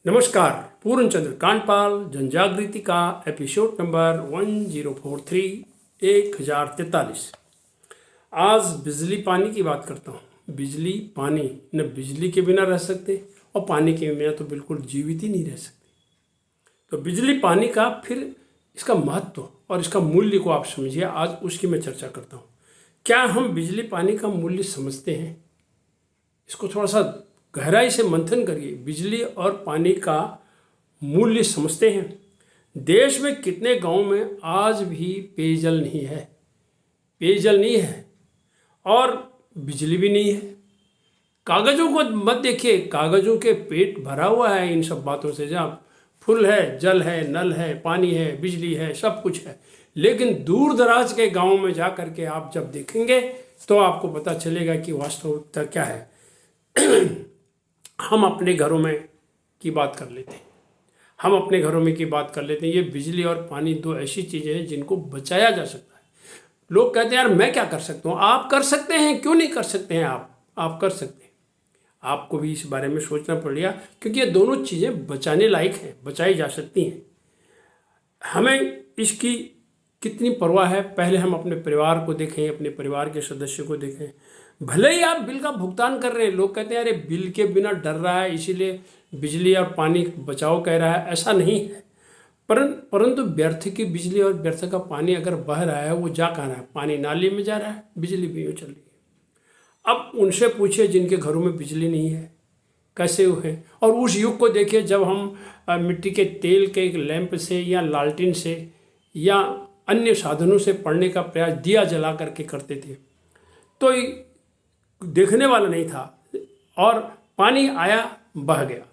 नमस्कार। पूर्ण चंद्र कांडपाल जनजागृति का एपिसोड नंबर 1043 1043। आज बिजली पानी की बात करता हूँ। बिजली पानी, न बिजली के बिना रह सकते और पानी के बिना तो बिल्कुल जीवित ही नहीं रह सकते। तो बिजली पानी का फिर इसका महत्व और इसका मूल्य को आप समझिए, आज उसकी मैं चर्चा करता हूँ। क्या हम बिजली पानी का मूल्य समझते हैं? इसको थोड़ा सा गहराई से मंथन करिए। बिजली और पानी का मूल्य समझते हैं? देश में कितने गांव में आज भी पेयजल नहीं है, पेयजल नहीं है और बिजली भी नहीं है। कागज़ों को मत देखिए, कागज़ों के पेट भरा हुआ है इन सब बातों से। जहाँ फूल है, जल है, नल है, पानी है, बिजली है, सब कुछ है, लेकिन दूर दराज के गाँव में जा कर के आप जब देखेंगे तो आपको पता चलेगा कि वास्तविकता क्या है। हम अपने घरों में की बात कर लेते हैं, हम अपने घरों में की बात कर लेते हैं। ये बिजली और पानी दो ऐसी चीज़ें हैं जिनको बचाया जा सकता है। लोग कहते हैं यार मैं क्या कर सकता हूँ। आप कर सकते हैं, क्यों नहीं कर सकते हैं? आप कर सकते हैं। आपको भी इस बारे में सोचना पड़ेगा, क्योंकि ये दोनों चीज़ें बचाने लायक हैं, बचाई जा सकती हैं। हमें इसकी कितनी परवाह है, पहले हम अपने परिवार को देखें, अपने परिवार के सदस्यों को देखें। भले ही आप बिल का भुगतान कर रहे हैं, लोग कहते हैं अरे बिल के बिना डर रहा है इसीलिए बिजली और पानी बचाओ कह रहा है। ऐसा नहीं है। परंतु व्यर्थ की बिजली और व्यर्थ का पानी अगर बह रहा है, वो जा कहाँ रहा है? पानी नाली में जा रहा है, बिजली भी यूँ चल रही है। अब उनसे पूछिए जिनके घरों में बिजली नहीं है, कैसे हुए। और उस युग को देखिए जब हम मिट्टी के तेल के एक लैंप से या लालटेन से या अन्य साधनों से पढ़ने का प्रयास दिया जला करके करते थे, तो देखने वाला नहीं था और पानी आया बह गया,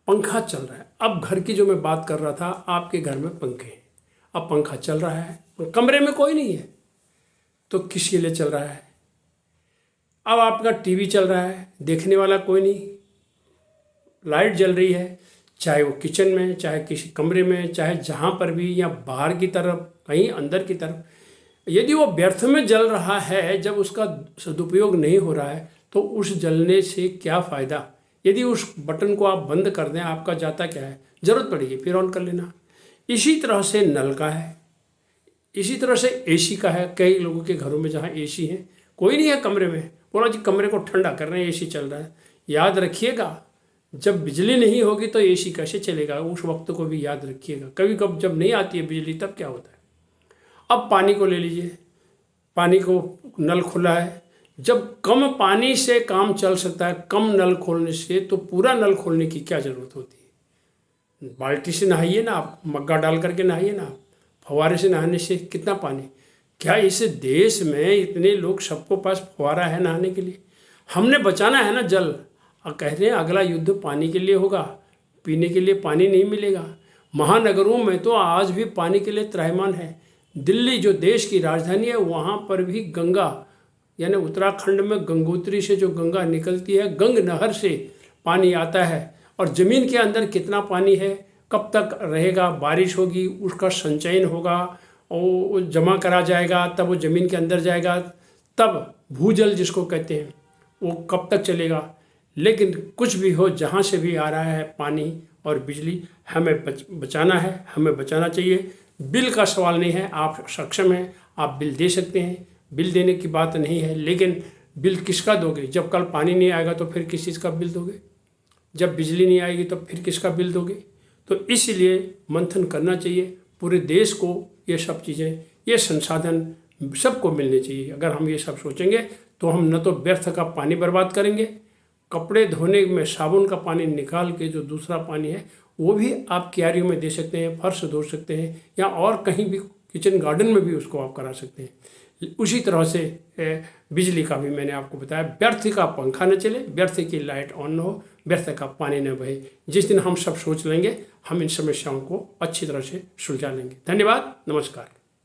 पंखा चल रहा है। अब घर की जो मैं बात कर रहा था, आपके घर में पंखे हैं, अब पंखा चल रहा है, कमरे में कोई नहीं है तो किसके लिए चल रहा है? अब आपका टीवी चल रहा है, देखने वाला कोई नहीं, लाइट जल रही है, चाहे वो किचन में, चाहे किसी कमरे में, चाहे जहाँ पर भी, या बाहर की तरफ, कहीं अंदर की तरफ। यदि वो व्यर्थ में जल रहा है, जब उसका सदुपयोग नहीं हो रहा है, तो उस जलने से क्या फ़ायदा? यदि उस बटन को आप बंद कर दें, आपका जाता क्या है? ज़रूरत पड़ेगी फिर ऑन कर लेना। इसी तरह से नल का है, इसी तरह से एसी का है। कई लोगों के घरों में जहाँ एसी है, कोई नहीं है कमरे में, बोला जी कमरे को ठंडा कर रहे हैं, एसी चल रहा है। याद रखिएगा, जब बिजली नहीं होगी तो एसी कैसे चलेगा? उस वक्त को भी याद रखिएगा। कभी कभी जब नहीं आती है बिजली, तब क्या होता है? अब पानी को ले लीजिए, पानी को नल खुला है, जब कम पानी से काम चल सकता है, कम नल खोलने से, तो पूरा नल खोलने की क्या ज़रूरत होती है? बाल्टी से नहाइए ना आप, मग्गा डाल करके नहाइए ना आप, फव्वारे से नहाने से कितना पानी। क्या इस देश में इतने लोग, सबको पास फव्वारा है नहाने के लिए? हमने बचाना है ना जल। और कहते हैं अगला युद्ध पानी के लिए होगा, पीने के लिए पानी नहीं मिलेगा। महानगरों में तो आज भी पानी के लिए त्राहिमाम है। दिल्ली जो देश की राजधानी है, वहाँ पर भी गंगा, यानी उत्तराखंड में गंगोत्री से जो गंगा निकलती है, गंग नहर से पानी आता है। और ज़मीन के अंदर कितना पानी है, कब तक रहेगा? बारिश होगी, उसका संचयन होगा और जमा करा जाएगा, तब वो ज़मीन के अंदर जाएगा, तब भूजल जिसको कहते हैं, वो कब तक चलेगा? लेकिन कुछ भी हो, जहाँ से भी आ रहा है पानी और बिजली, हमें बचाना है, हमें बचाना चाहिए। बिल का सवाल नहीं है, आप सक्षम हैं, आप बिल दे सकते हैं, बिल देने की बात नहीं है। लेकिन बिल किसका दोगे? जब कल पानी नहीं आएगा तो फिर किस चीज़ का बिल दोगे? जब बिजली नहीं आएगी तो फिर किसका बिल दोगे? तो इसलिए मंथन करना चाहिए। पूरे देश को ये सब चीज़ें, ये संसाधन सबको मिलने चाहिए। अगर हम ये सब सोचेंगे तो हम न तो व्यर्थ का पानी बर्बाद करेंगे, कपड़े धोने में साबुन का पानी निकाल के जो दूसरा पानी है वो भी आप क्यारियों में दे सकते हैं, फर्श धो सकते हैं, या और कहीं भी किचन गार्डन में भी उसको आप करा सकते हैं। उसी तरह से बिजली का भी मैंने आपको बताया, व्यर्थ का पंखा न चले, व्यर्थ की लाइट ऑन न हो, व्यर्थ का पानी न बहे। जिस दिन हम सब सोच लेंगे, हम इन समस्याओं को अच्छी तरह से सुलझा लेंगे। धन्यवाद, नमस्कार।